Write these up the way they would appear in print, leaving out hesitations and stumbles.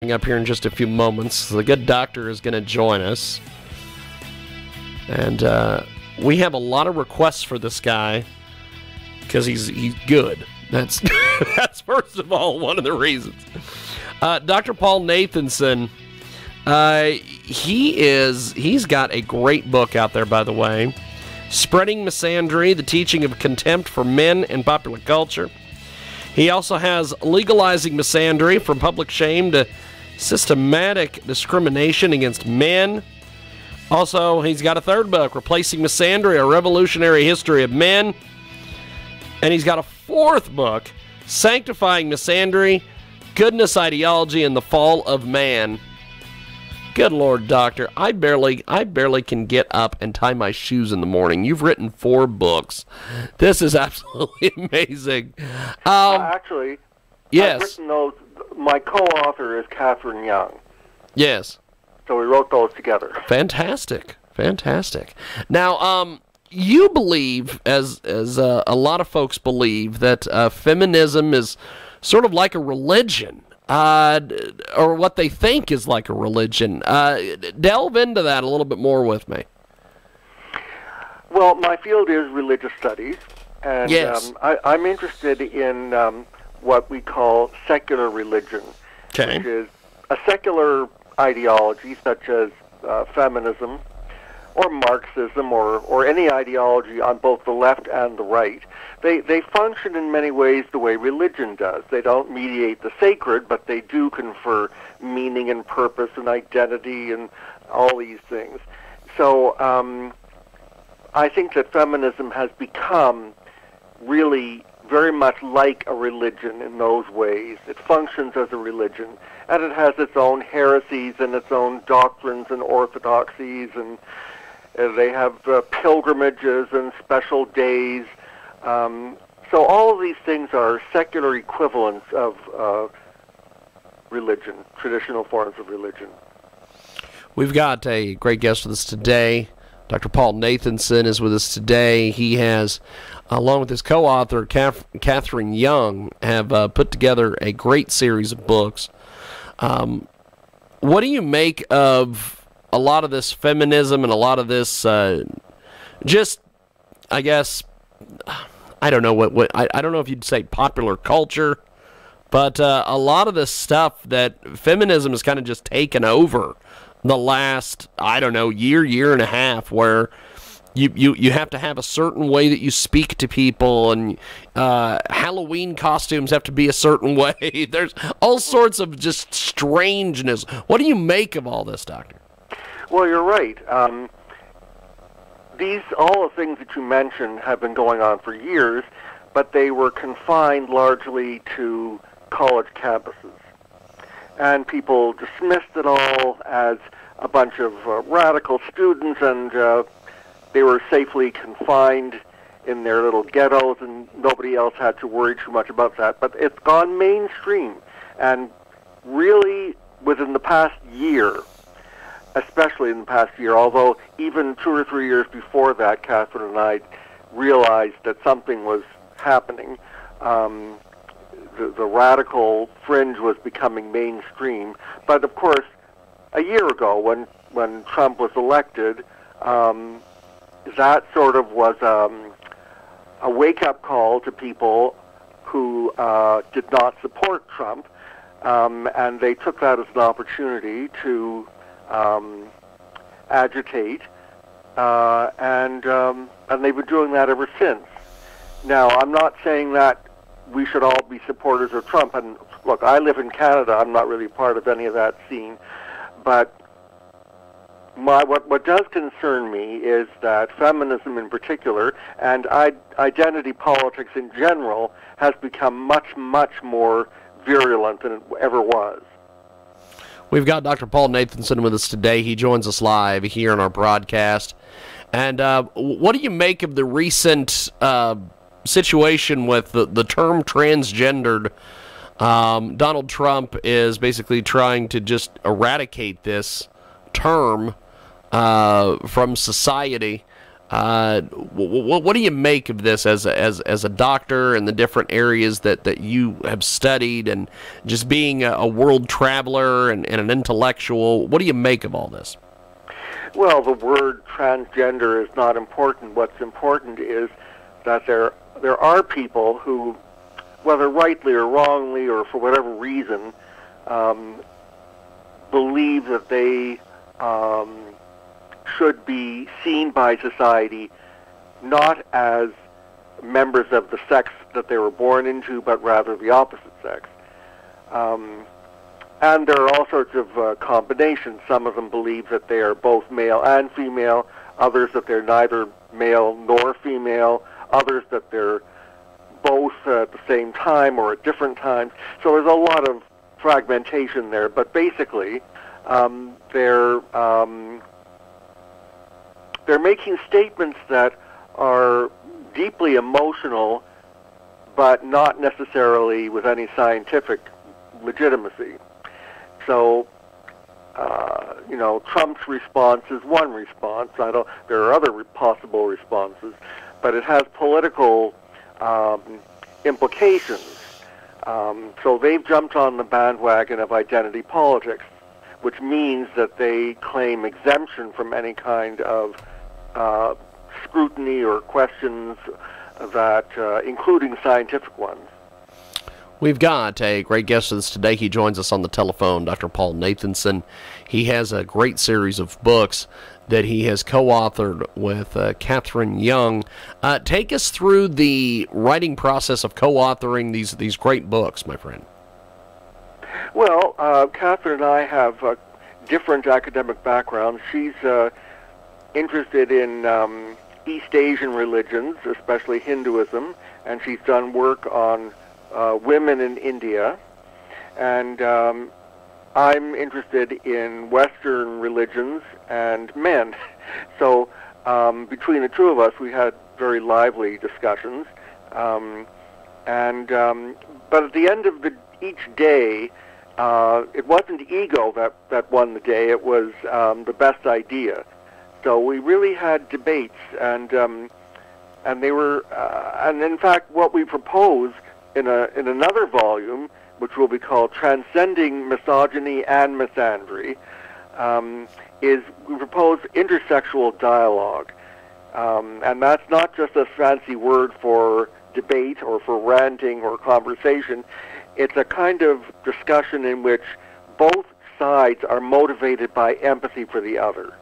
up here in just a few moments. The good doctor is going to join us. And we have a lot of requests for this guy because he's good. That's that's first of all one of the reasons. Dr. Paul Nathanson, he's got a great book out there, by the way. Spreading Misandry, the Teaching of Contempt for Men in Popular Culture. He also has Legalizing Misandry, From Public Shame to Systematic Discrimination Against Men. Also, he's got a third book, Replacing Misandry, A Revolutionary History of Men. And he's got a fourth book, Sanctifying Misandry, Goodness Ideology and the Fall of Man. Good Lord, Doctor, I barely can get up and tie my shoes in the morning. You've written 4 books. This is absolutely amazing. Actually, yes. I've written those. My co-author is Catherine Young. Yes. So we wrote those together. Fantastic. Now, you believe, as a lot of folks believe, that feminism is sort of like a religion. Or what they think is like a religion. Delve into that a little bit more with me. Well, my field is religious studies, and yes. I'm interested in what we call secular religion, okay. Which is a secular ideology such as feminism or Marxism or any ideology on both the left and the right. They function in many ways the way religion does. They don't mediate the sacred, but they do confer meaning and purpose and identity and all these things. So I think that feminism has become really very much like a religion in those ways. It functions as a religion, and it has its own heresies and its own doctrines and orthodoxies, and they have pilgrimages and special days. So all of these things are secular equivalents of religion, traditional forms of religion. We've got a great guest with us today. Dr. Paul Nathanson is with us today. He has, along with his co-author, Catherine Young, have put together a great series of books. What do you make of a lot of this feminism and a lot of this just, I guess, I don't know I don't know if you'd say popular culture, but a lot of this stuff that feminism has kind of just taken over the last, I don't know, year and a half, where you have to have a certain way that you speak to people, and Halloween costumes have to be a certain way. There's all sorts of just strangeness. What do you make of all this, Doctor? Well, you're right. All the things that you mentioned have been going on for years, but they were confined largely to college campuses. And people dismissed it all as a bunch of radical students, and they were safely confined in their little ghettos, and nobody else had to worry too much about that. But it's gone mainstream, and really within the past year, especially in the past year, although even 2 or 3 years before that, Catherine and I realized that something was happening. The radical fringe was becoming mainstream. But of course, a year ago, when Trump was elected, that sort of was a wake-up call to people who did not support Trump, and they took that as an opportunity to agitate, and they've been doing that ever since. Now, I'm not saying that we should all be supporters of Trump, and look, I live in Canada. I'm not really part of any of that scene, but what does concern me is that feminism in particular, and identity politics in general, has become much more virulent than it ever was. We've got Dr. Paul Nathanson with us today. He joins us live here on our broadcast. And what do you make of the recent situation with the term transgendered? Donald Trump is basically trying to just eradicate this term from society. What do you make of this as a doctor and the different areas that you have studied, and just being a world traveler and an intellectual? What do you make of all this? Well, the word transgender is not important. What's important is that there are people who, whether rightly or wrongly or for whatever reason, believe that they should be seen by society not as members of the sex that they were born into, but rather the opposite sex. And there are all sorts of combinations. Some of them believe that they are both male and female, others that they're neither male nor female, others that they're both at the same time or at different times. So there's a lot of fragmentation there, but basically they're making statements that are deeply emotional, but not necessarily with any scientific legitimacy. So, Trump's response is one response. There are other possible responses, but it has political implications. So they've jumped on the bandwagon of identity politics, which means that they claim exemption from any kind of scrutiny or questions that, including scientific ones. We've got a great guest with us today. He joins us on the telephone, Dr. Paul Nathanson. He has a great series of books that he has co-authored with Catherine Young. Take us through the writing process of co-authoring these great books, my friend. Well, Catherine and I have different academic backgrounds. She's interested in East Asian religions, especially Hinduism, and she's done work on women in India. And I'm interested in Western religions and men. So between the two of us, we had very lively discussions. But at the end of each day, it wasn't ego that won the day. It was the best idea. So we really had debates, and they were, and in fact, what we propose in another volume, which will be called Transcending Misogyny and Misandry, is we propose intersexual dialogue, and that's not just a fancy word for debate or for ranting or conversation. It's a kind of discussion in which both sides are motivated by empathy for the other.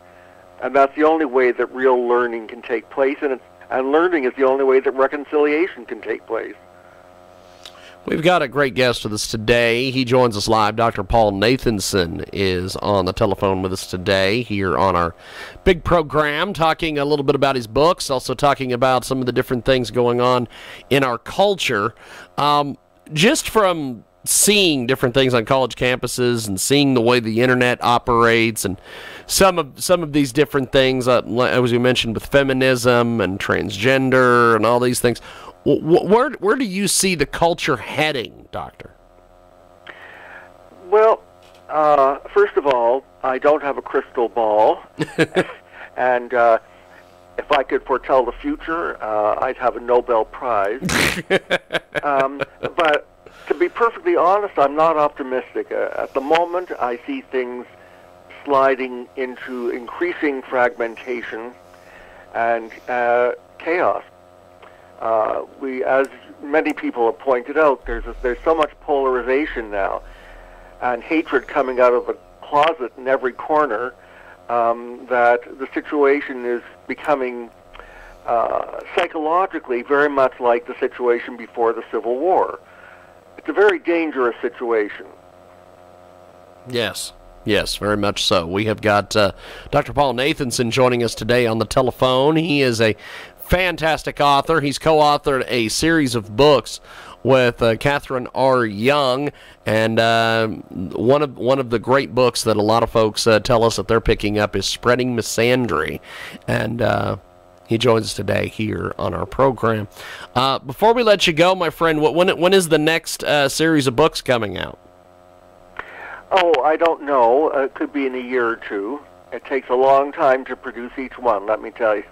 And that's the only way that real learning can take place, and learning is the only way that reconciliation can take place. We've got a great guest with us today. He joins us live. Dr. Paul Nathanson is on the telephone with us today here on our big program, talking a little bit about his books, also talking about some of the different things going on in our culture. Just from seeing different things on college campuses and seeing the way the internet operates and some of these different things, as we mentioned, with feminism and transgender and all these things, where do you see the culture heading, Doctor? Well, first of all, I don't have a crystal ball, and if I could foretell the future, I'd have a Nobel Prize. But to be perfectly honest, I'm not optimistic. At the moment, I see things sliding into increasing fragmentation and chaos. As many people have pointed out, there's so much polarization now, and hatred coming out of the closet in every corner, that the situation is becoming psychologically very much like the situation before the Civil War. It's a very dangerous situation. Yes, very much so. We have got Dr. Paul Nathanson joining us today on the telephone. He is a fantastic author. He's co-authored a series of books with Catherine R. Young, and one of the great books that a lot of folks tell us that they're picking up is Spreading Misandry, and he joins us today here on our program. Before we let you go, my friend, when is the next series of books coming out? Oh, I don't know. It could be in a year or two. It takes a long time to produce each one, let me tell you.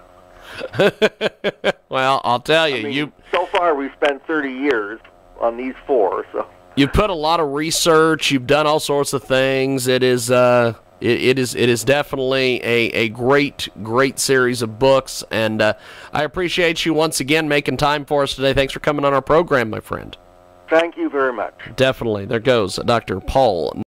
Well, I'll tell you, I mean, so far we've spent 30 years on these 4, so. You've put a lot of research. You've done all sorts of things. It is definitely a great series of books, and I appreciate you once again making time for us today. Thanks for coming on our program, my friend. Thank you very much. Definitely. There goes Dr. Paul